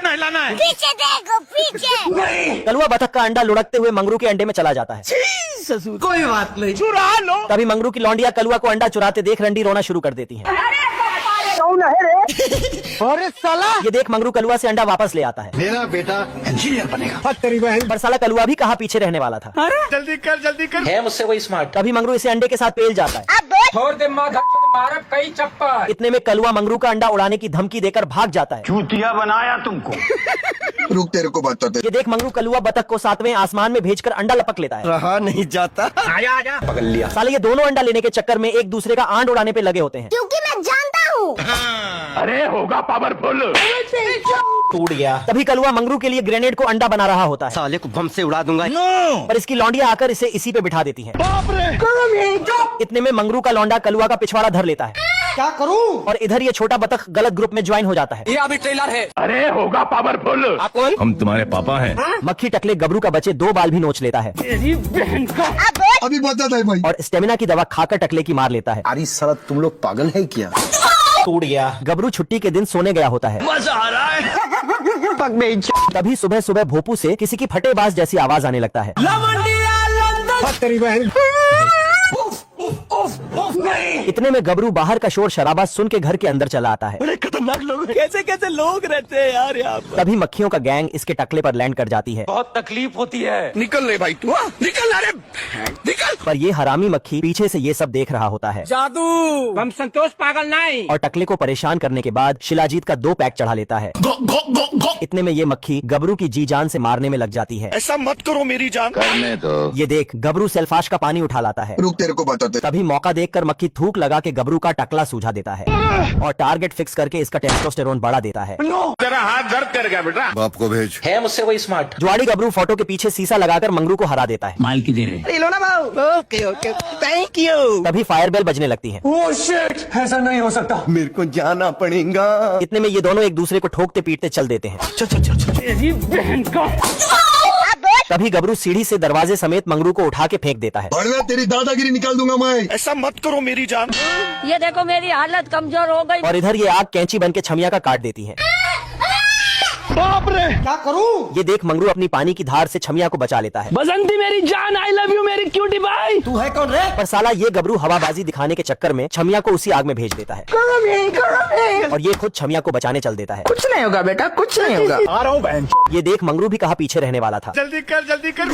नहलाना है। पीछे देखो पीछे। कलुआ बतख का अंडा लुढ़कते हुए मंगरू के अंडे में चला जाता है। ससुर कोई बात नहीं, चुरा लो। तभी मंगरू की लौंडिया कलुआ को अंडा चुराते देख रंडी रोना शुरू कर देती है। अरे साला, ये देख मंगरू कलुआ से अंडा वापस ले आता है। मेरा बेटा इंजीनियर बनेगा। तेरी बहन। पर साला कलुआ भी कहाँ पीछे रहने वाला था। अरे जल्दी कर जल्दी कर। है मुझसे वही स्मार्ट। तभी मंगरू इसे अंडे के साथ पेल जाता है। छोड़ दे मारब कई चप्पल। इतने में कलुआ मंगरू का अंडा उड़ाने की धमकी देकर भाग जाता है। चूतिया बनाया तुमको। रुक तेरे को बताते। ये देख मंगरू कलुआ बतख को 7वें आसमान में भेजकर अंडा लपक लेता है। रहा नहीं जाता। आजा आजा पकड़ लिया। साले ये दोनों अंडा लेने के चक्कर में एक दूसरे का आंड उड़ाने पे लगे होते हैं। क्योंकि मैं जानता हूँ। अरे होगा पावरफुल। टूट गया। तभी कलुआ मंगरू के लिए ग्रेनेड को अंडा बना रहा होता है। साले को बम से उड़ा दूंगा। पर इसकी लौंडिया आकर इसे इसी पे बिठा देती है। इतने में मंगरू का लौंडा कलुआ का पिछवाड़ा धर लेता है। क्या करूं? और इधर ये छोटा बतख गलत ग्रुप में ज्वाइन हो जाता है। ये अभी ट्रेलर है। अरे होगा पावरफुल। आप कौन? हम तुम्हारे पापा हैं। मक्खी टकले गबरू का बच्चे 2 बाल भी नोच लेता है। तेरी बहन का। अभी बताता है भाई। और स्टेमिना की दवा खाकर टकले की मार लेता है। अरे साला तुम लोग पागल है क्या? टूट गया। गबरू छुट्टी के दिन सोने गया होता है। मजा आ रहा है। तभी सुबह सुबह भोपू से किसी की फटेबाज जैसी आवाज आने लगता है। तेरी बहन। इतने में गबरू बाहर का शोर शराबा सुन के घर के अंदर चला आता है। बड़े खतरनाक लोग हैं। कैसे कैसे लोग रहते हैं यार यहाँ पर। तभी मक्खियों का गैंग इसके टकले पर लैंड कर जाती है। बहुत तकलीफ होती है। निकल ले भाई तू। निकल अरे निकल। पर ये हरामी मक्खी पीछे से ये सब देख रहा होता है। जादू। हम संतोष पागल नहीं। और टकले को परेशान करने के बाद शिलाजीत का 2 पैक चढ़ा लेता है। इतने में ये मक्खी गबरू की जी जान से मारने में लग जाती है। ऐसा मत करो मेरी जान। करने दो। ये देख गबरू सेल्फाश का पानी उठा लाता है। रुक तेरे को बताते। तभी मौका देखकर मक्खी थूक लगा के गबरू का टकला सूझा देता है और टारगेट फिक्स करके इसका टेस्टोस्टेरोन बढ़ा देता है। तेरा हाथ दर्द कर गया बेटा। बाप को भेज। है मुझसे वही स्मार्ट। ज्वाड़ी गबरू फोटो के पीछे शीशा लगाकर मंगरू को हरा देता है। माल की दे रहे। लो ना भाऊ। Okay okay thank you. तभी फायर बेल बजने लगती है। ओह शिट, ऐसा नहीं हो सकता। मेरे को जाना पड़ेगा। इतने में ये दोनों एक दूसरे को ठोकते पीटते चल देते हैं। तेरी बहन का। तभी गबरू सीढ़ी से दरवाजे समेत मंगरू को उठा के फेंक देता है। बढ़िया तेरी दादागिरी निकाल दूंगा मैं। ऐसा मत करो मेरी जान। ये देखो मेरी हालत कमजोर हो गई। और इधर ये आग कैंची बन के छमिया का काट देती है। बाप रे। क्या करूं? ये देख मंगरू अपनी पानी की धार से छमिया को बचा लेता है। बसंती मेरी जान, आई लव यू मेरी क्यूटी भाई। तू है कौन रे? पर साला ये गबरू हवाबाजी दिखाने के चक्कर में छमिया को उसी आग में भेज देता है। और ये खुद छमिया को बचाने चल देता है। कुछ नहीं होगा बेटा, कुछ नहीं होगा। आ रहा हूँ बहन। ये देख मंगरू भी कहाँ पीछे रहने वाला था। जल्दी कर जल्दी कर।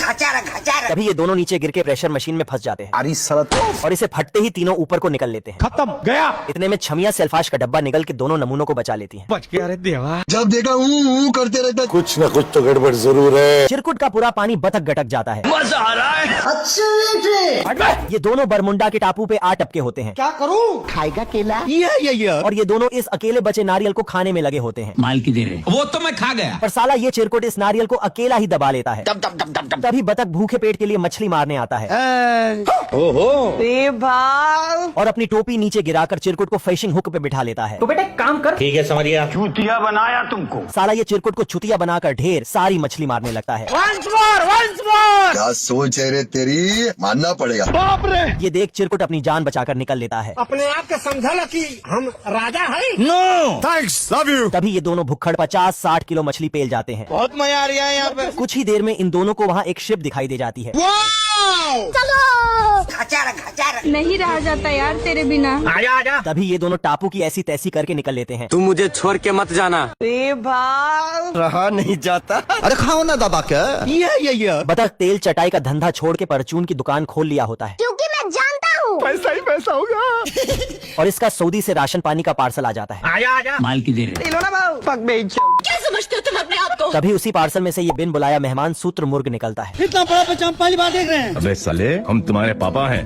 तभी ये दोनों नीचे गिर के प्रेशर मशीन में फंस जाते हैं। अरे साला और इसे फटते ही तीनों ऊपर को निकल लेते हैं। खत्म गया। इतने में छमिया सेल्फाश का डब्बा निकल के दोनों नमूनों को बचा लेती है। बच गया रे देवा। जब देखा हूँ करते रहता। कुछ न कुछ तो गड़बड़ जरूर है। चिरकुट का पूरा पानी बतक गटक जाता है। मजा आ रहा है। ये दोनों बरमुंडा के टापू पे आ टपके होते हैं। क्या करूं? खाएगा केला? ये। और ये दोनों इस अकेले बचे नारियल को खाने में लगे होते हैं। माल की दे रहे। वो तो मैं खा गया। पर साला ये चिरकुट इस नारियल को अकेला ही दबा लेता है। तभी बतख भूखे पेट के लिए मछली मारने आता है। ओहो। और अपनी टोपी नीचे गिराकर चिरकुट को फिशिंग हुक पे बिठा लेता है। तो बेटा काम कर। ठीक है समझिए। चूतिया बनाया तुमको। साला ये चिरकुट को छुतिया बनाकर ढेर सारी मछली मारने लगता है। once more। क्या सोच है रे तेरी, मानना पड़ेगा। बाप रे। ये देख चिरकुट अपनी जान बचाकर निकल लेता है। अपने आप के समझा ना कि हम राजा हैं। No thanks, love you. तभी ये दोनों भुक्खड़ 50-60 किलो मछली पेल जाते हैं। बहुत मजा आ रहा है यहाँ पे। कुछ ही देर में इन दोनों को वहाँ एक शिप दिखाई दे जाती है। चलो। नहीं रहा जाता यार तेरे बिना। आजा आजा। तभी ये दोनों टापू की ऐसी तैसी करके निकल लेते हैं। तू मुझे छोड़ के मत जाना। रहा नहीं जाता। अरे खाओ ना दबा के। ये। बतख तेल चटाई का धंधा छोड़ के परचून की दुकान खोल लिया होता है। क्योंकि मैं जानता हूँ। पैसा ही पैसा होगा। और इसका सऊदी से राशन पानी का पार्सल आ जाता है। आजा आजा। माल की दे रहे। लो ना भाऊ। पक बेच। क्या समझते हो तुम अपने आप को? तभी उसी पार्सल में से ये बिन बुलाया मेहमान सूत्र मुर्ग निकलता है। इतना बड़ा पहचान पहली बार देख रहे हैं। अबे साले, हम तुम्हारे पापा हैं।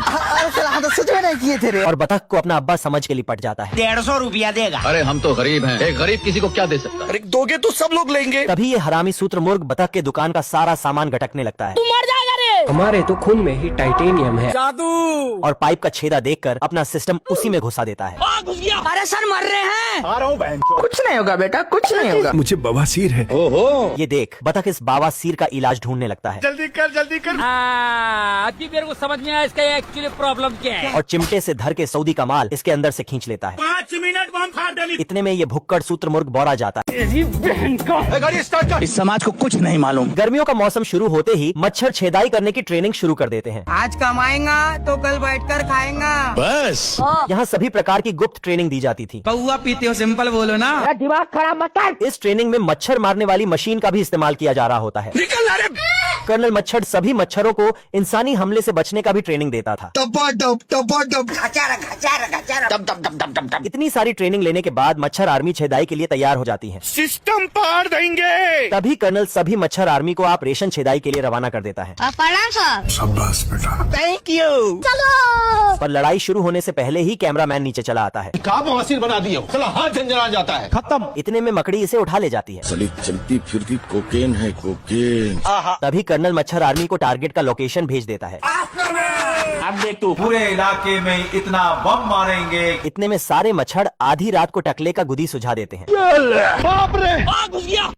तो सच में नहीं किए थे रे। और बतख को अपना अब्बा समझ के लिपट जाता है। 150 रुपया देगा। अरे हम तो गरीब हैं, एक गरीब किसी को क्या दे सकता है? अरे दोगे तो सब लोग लेंगे। तभी ये हरामी सूत्र मुर्ग बतख के दुकान का सारा सामान गटकने लगता है। तू मर जाएगा रे। हमारे तो खून में ही टाइटेनियम है। जादू। और पाइप का छेदा देखकर अपना सिस्टम उसी में घुसा देता है। घुस गया। अरे अरे सर मर रहे हैं। आ रहा हूँ बहन। कुछ नहीं होगा बेटा, कुछ नहीं होगा। मुझे बवासीर है। ये देख, बतख इस बवासीर का इलाज ढूंढने लगता है जल्दी कर जल्दी कर। अभी मेरे को समझ में आया इसका एक्चुअली प्रॉब्लम क्या है। और चिमटे से धर के सऊदी का माल इसके अंदर से खींच लेता है। 5 मिनट बम फाड़ डाली। इतने में ये भुक्कड़ सूत्रमुर्ग बौरा जाता है। गाड़ी स्टार्ट कर। इस समाज को कुछ नहीं मालूम। गर्मियों का मौसम शुरू होते ही मच्छर छेदाई करने की ट्रेनिंग शुरू कर देते हैं। आज कमाएगा तो कल बैठकर खाएगा। बस यहाँ सभी प्रकार की गुप्त ट्रेनिंग दी जाती थी। कौआ पीते हो, सिंपल बोलो ना। दिमाग खराब मत कर। इस ट्रेनिंग में मच्छर मारने वाली मशीन का भी इस्तेमाल किया जा रहा होता है। कर्नल मच्छर सभी मच्छरों को इंसानी हमले से बचने का भी ट्रेनिंग देता था। इतनी सारी ट्रेनिंग लेने के बाद मच्छर आर्मी छेदाई के लिए तैयार हो जाती है। सिस्टम पार देंगे। तभी कर्नल सभी मच्छर आर्मी को ऑपरेशन छेदाई के लिए रवाना कर देता है। शाबाश बेटा। Thank you. चलो पर लड़ाई शुरू होने से पहले ही कैमरामैन नीचे चला आता है। कहाँ बवासीर बना दिया, चला हाथ झंझना जाता है। खत्म। इतने में मकड़ी इसे उठा ले जाती है। चली चलती फिरती कोकेन है कोकेन। तभी कर्नल मच्छर आर्मी को टारगेट का लोकेशन भेज देता है। अब देख तू। पूरे इलाके में इतना बम मारेंगे। इतने में सारे मच्छर आधी रात को टकले का गुदी सुझा देते हैं। बाप रे।